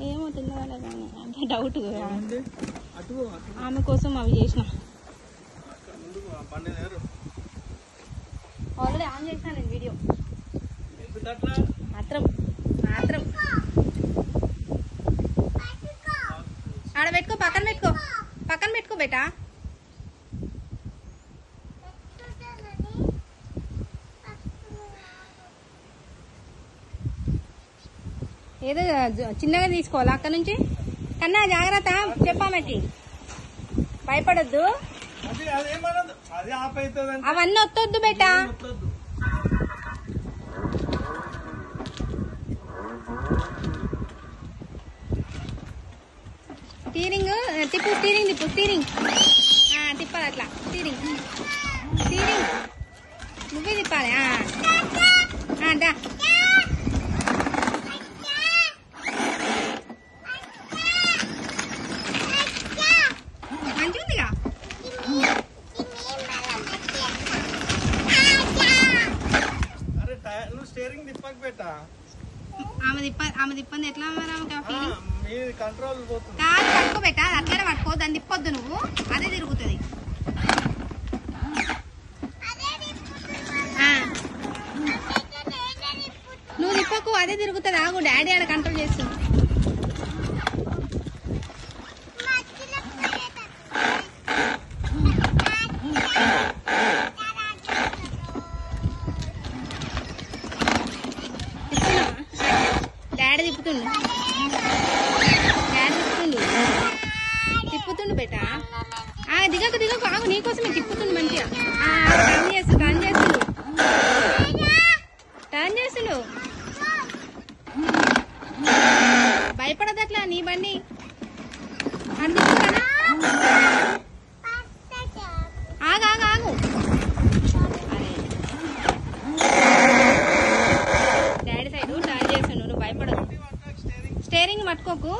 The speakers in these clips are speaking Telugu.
ఏమో తిన్నవాళ్ళ కానీ అంటే డౌట్ ఆమె కోసం అవి చేసిన ఆల్రెడీ ఆన్ చేసిన నేను వీడియో మాత్రం మాత్రం ఆడ పెట్టుకో పక్కన పెట్టుకో బేటా ఏదో చిన్నగా తీసుకోవాలి అక్కడ నుంచి కన్నా జాగ్రత్త చెప్పామకి భయపడద్దు అవన్నీ వద్దొద్దు బేటా స్టీరింగ్ తిప్పు స్టీరింగ్ తిప్పాలి అట్లా స్టీరింగ్ నువ్వే తిప్పాలి దా మంచిగుందిగా ఆమె తిప్పంది ఎట్లా కాదు పట్టుకోబెట్టా అట్లనే పట్టుకో దాన్ని తిప్పొద్దు నువ్వు అదే తిరుగుతుంది నువ్వు తిప్పకు అదే తిరుగుతుంది ఆగు డాడీ ఆడ కంట్రోల్ చేస్తుంది డాడీ తిప్పుతుండు బేటా దిగకు ఆగు నీకోసమే తిప్పుతుండు మంచిగా టర్న్ చేస్తుండు భయపడదు అట్లా నీ బండి అని ఆగు డాడీ సైడ్ టర్న్ చేస్తుండు నువ్వు భయపడదు స్టీరింగ్ పట్టుకోకు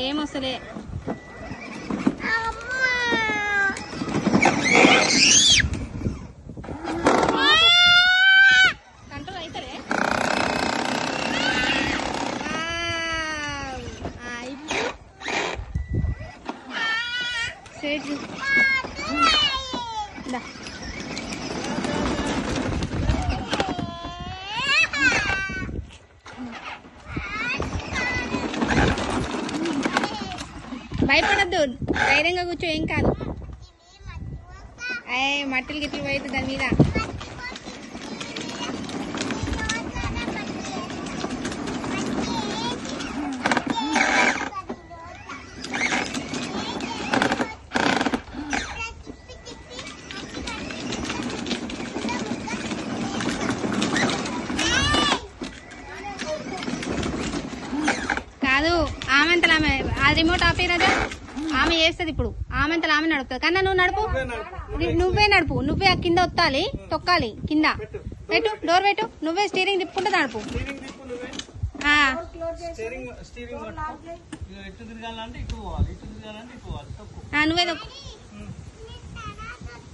ఏమొస్తలే కంట్రోల్ అవుతలే భయపడద్దు ధైర్యంగా కూర్చో ఏం కాదు మట్టలు గిట్లు పోయింది దాని మీద కాదు ఆమెంతలా ఆమె ఆ రిమోట్ ఆపేరాదా ఆమె చేస్తుంది ఇప్పుడు ఆమెంతలా ఆమె నడుపుతుంది కన్నా నువ్వు నడుపు నువ్వే నడుపు నువ్వే కింద ఒత్తాలి తొక్కాలి కింద పెట్టు డోర్ పెట్టు నువ్వే స్టీరింగ్ తిప్పుకుంటే నడుపు నువ్వే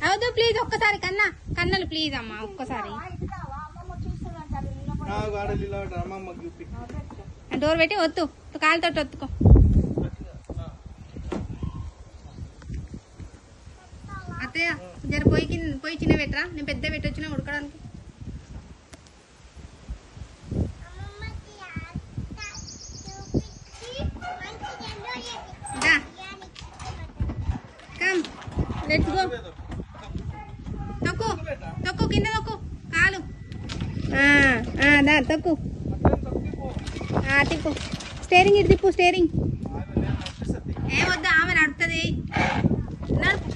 అవద్దు ప్లీజ్ ఒక్కసారి కన్నలు ప్లీజ్ అమ్మా ఒక్కసారి డోర్ పెట్టి వద్దు కాలుతో ఒత్తుకో అత్తయ్య జర పోయి చిన్న పెట్టరా నేను పెద్ద పెట్టొచ్చినా ఉడకడానికి కమ్ లెట్స్ గో తొక్కు కింద తొక్కు కాలు దా తొక్కు తిప్పు స్టీరింగ్ ఇటు తిప్పు స్టీరింగ్ ఏమొద్దా ఆమె నడుపుతుంది నడుపు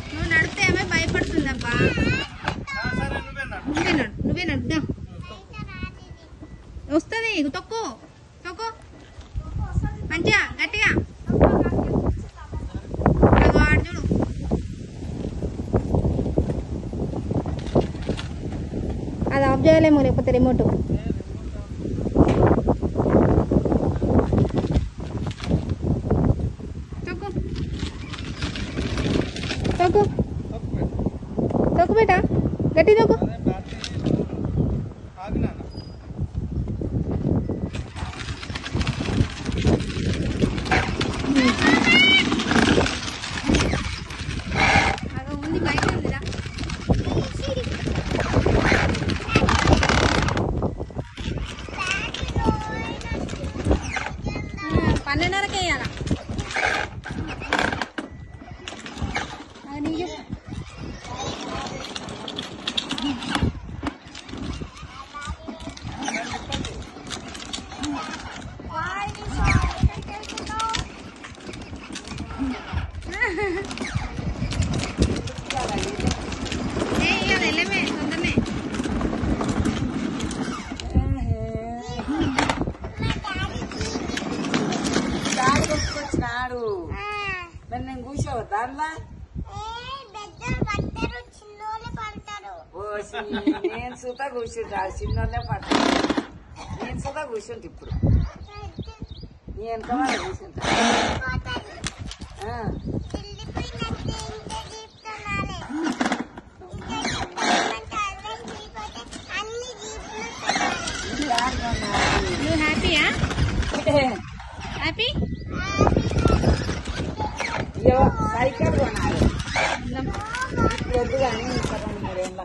నువ్వు నడిపితే ఆమె భయపడుతుందబ్బా నువ్వే నడుపుదా వస్తుంది తొక్కు మంచిగా గట్టిగా వాడు చూడు అది ఆఫ్ చేయలేము లేకపోతే రిమోట్ తొక్కు బేటా గట్టి తొక్కు దాంట్లో నేను సుతా కూర్చుంటా చిన్నోళ్ళే పడతాను నేను సుతా కూర్చుంటా ఇప్పుడు నీ ఎంత మంది కూర్చుంటా హ్యాపీయా హ్యాపీ సైకిల్ కొనాలి ఇప్పుడు వద్దు కానీ ఇంకా 2-3 ఏళ్ళ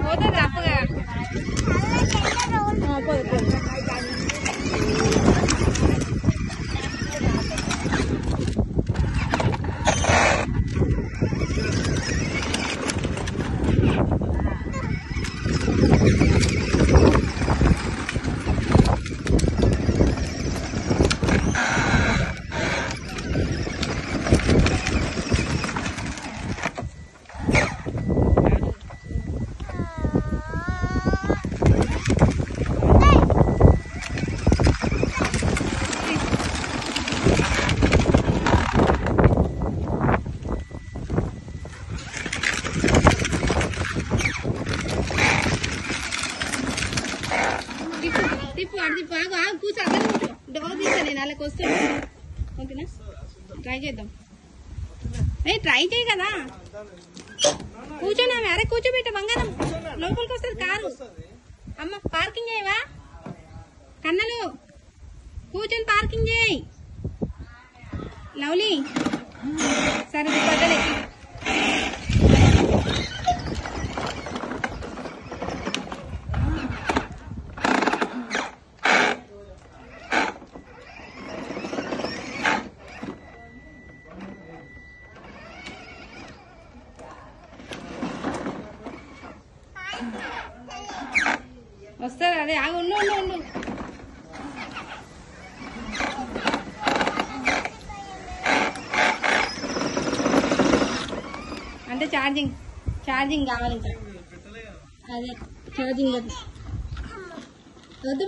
పోతుంది అప్పుగా కూర్చో అక్కడ కూర్చో డోర్ తీసా నేను అలాగ వస్తాను ఓకేనా ట్రై చేద్దాం ట్రై చేయి కదా కూర్చోనా అరే కూర్చోబెట్ట బంగారం లోపలికి వస్తుంది కారు అమ్మ పార్కింగ్ చేయవా కన్నలు కూర్చొని పార్కింగ్ చేయి లవ్లీ సరే పడ్డలే వస్తారు అదే ఆగు ఉండు ఉండు ఉండు అంటే ఛార్జింగ్ కావాలి ఇంకా అదే ఛార్జింగ్ వద్దు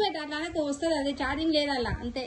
బేట అట్లా వస్తుంది అదే ఛార్జింగ్ లేదా అలా అంతే